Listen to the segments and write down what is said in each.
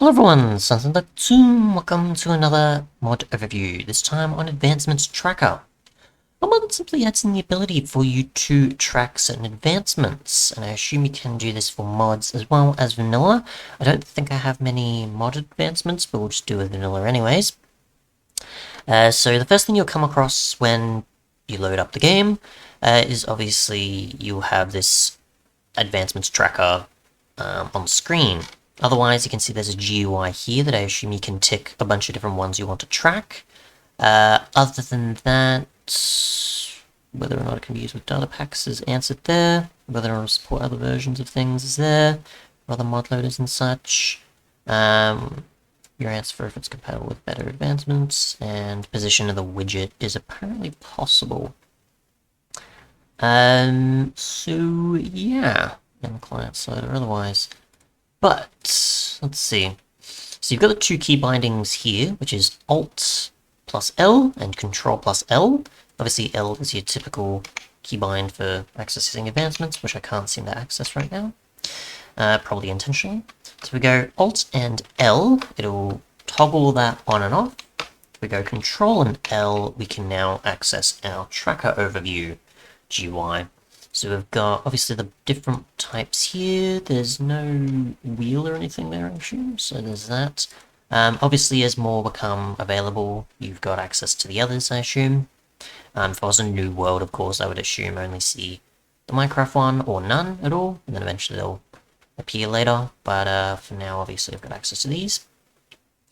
Hello everyone, Sunsun, welcome to another mod overview, this time on Advancements Tracker. A mod that simply adds in the ability for you to track certain advancements, and I assume you can do this for mods as well as vanilla. I don't think I have many mod advancements, but we'll just do with vanilla anyways. So the first thing you'll come across when you load up the game is obviously you'll have this Advancements Tracker on screen. Otherwise, you can see there's a GUI here that I assume you can tick a bunch of different ones you want to track. Other than that, whether or not it can be used with data packs is answered there. Whether or not support other versions of things is there. Other mod loaders and such. Your answer for if it's compatible with better advancements. And position of the widget is apparently possible. So yeah, in the client side or otherwise. But, let's see. So you've got the two key bindings here, which is Alt plus L and Control plus L. Obviously L is your typical keybind for accessing advancements, which I can't seem to access right now. Probably intentionally. So we go Alt and L, it'll toggle that on and off. If we go Control and L, we can now access our tracker overview GUI. So we've got, obviously, the different types here. There's no wheel or anything there, I assume, so there's that. Obviously, as more become available, you've got access to the others, I assume. If I was in a new world, of course, I would assume only see the Minecraft one, or none at all, and then eventually they'll appear later, but for now, obviously, I've got access to these.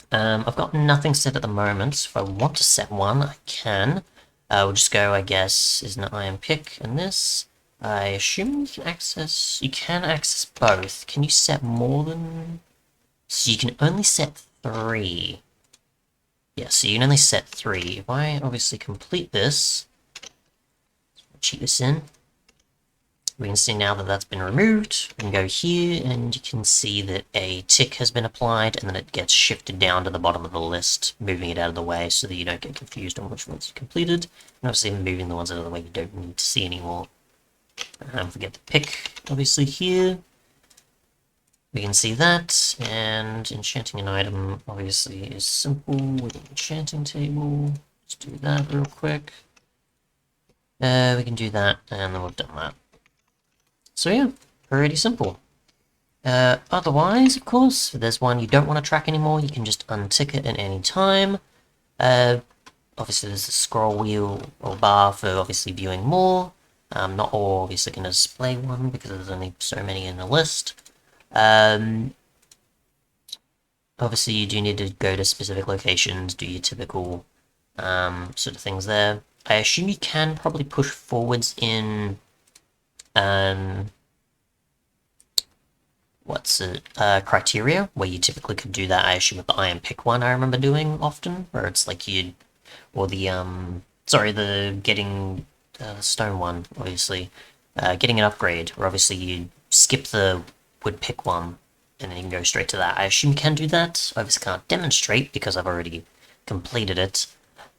I've got nothing set at the moment, so if I want to set one, I can. We'll just go, I guess, is an iron pick and this. I assume you can access both. Can you set more than... So you can only set 3. Yeah, so you can only set 3. If I obviously complete this, cheat this in, we can see now that that's been removed. We can go here, and you can see that a tick has been applied, and then it gets shifted down to the bottom of the list, moving it out of the way so that you don't get confused on which ones you completed. And obviously moving the ones out of the way you don't need to see anymore. Forget the pick, obviously, here. We can see that, and enchanting an item, obviously, is simple with an enchanting table. Let's do that real quick. We can do that, and then we've done that. So yeah, pretty simple. Otherwise, of course, if there's one you don't want to track anymore, you can just untick it at any time. Obviously, there's a scroll wheel or bar for obviously viewing more. Not all obviously going to display one because there's only so many in the list. Obviously, you do need to go to specific locations, do your typical sort of things there. I assume you can probably push forwards in criteria, where you typically could do that. I assume with the iron pick one I remember doing often, where it's like you'd, or the the getting the stone one, obviously, getting an upgrade, where obviously you skip the wood pick one, and then you can go straight to that. I assume you can do that. I obviously can't demonstrate because I've already completed it.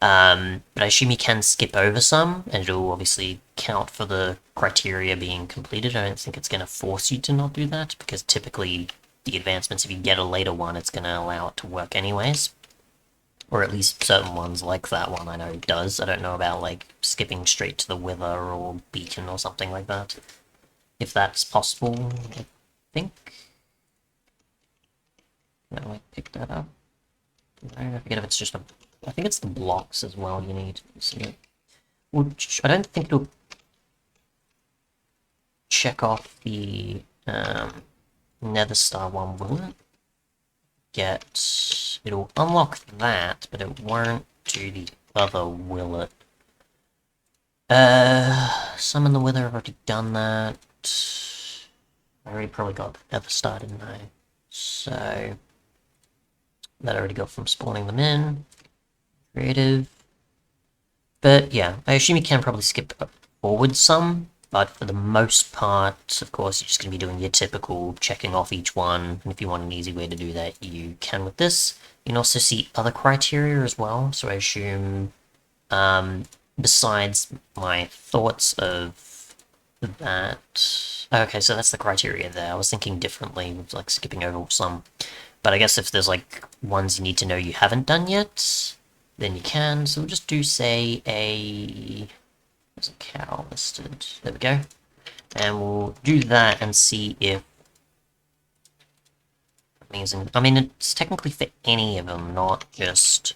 But I assume you can skip over some, and it'll obviously count for the criteria being completed. I don't think it's going to force you to not do that, because typically the advancements, if you get a later one, it's going to allow it to work anyways. Or at least certain ones, like that one, I know it does. I don't know about, like, skipping straight to the wither or beacon or something like that. If that's possible, I think. Can I pick that up? I forget if it's just a... I think it's the blocks as well you need. Which I don't think it'll check off the Nether Star one, will it? It'll unlock that, but it won't do the other, will it? Summon the Wither, I've already done that. I already probably got the Nether Star, didn't I? So that I already got from spawning them in. Creative. But yeah, I assume you can probably skip forward some, but for the most part, of course, you're just going to be doing your typical checking off each one, and if you want an easy way to do that, you can with this. You can also see other criteria as well, so I assume, besides my thoughts of that... Okay, so that's the criteria there. I was thinking differently, like skipping over some. But I guess if there's like ones you need to know you haven't done yet, then you can. So we'll just do, say, there's a cow listed. There we go. And we'll do that and see if... Amazing. I mean, it's technically for any of them, not just,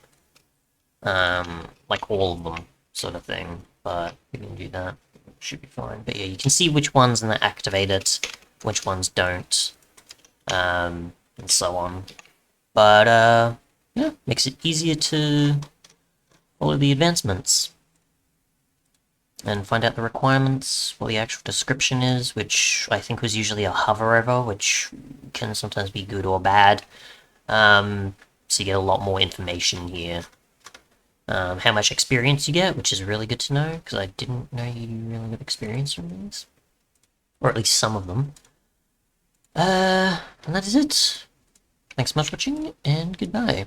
like all of them, sort of thing. But we can do that. Should be fine. But yeah, you can see which ones and they activate it, which ones don't, and so on. But, yeah, makes it easier to follow the advancements and find out the requirements, what the actual description is, which I think was usually a hover over, which can sometimes be good or bad. So you get a lot more information here. How much experience you get, which is really good to know, because I didn't know you really got experience from these. Or at least some of them. And that is it. Thanks so much for watching, and goodbye.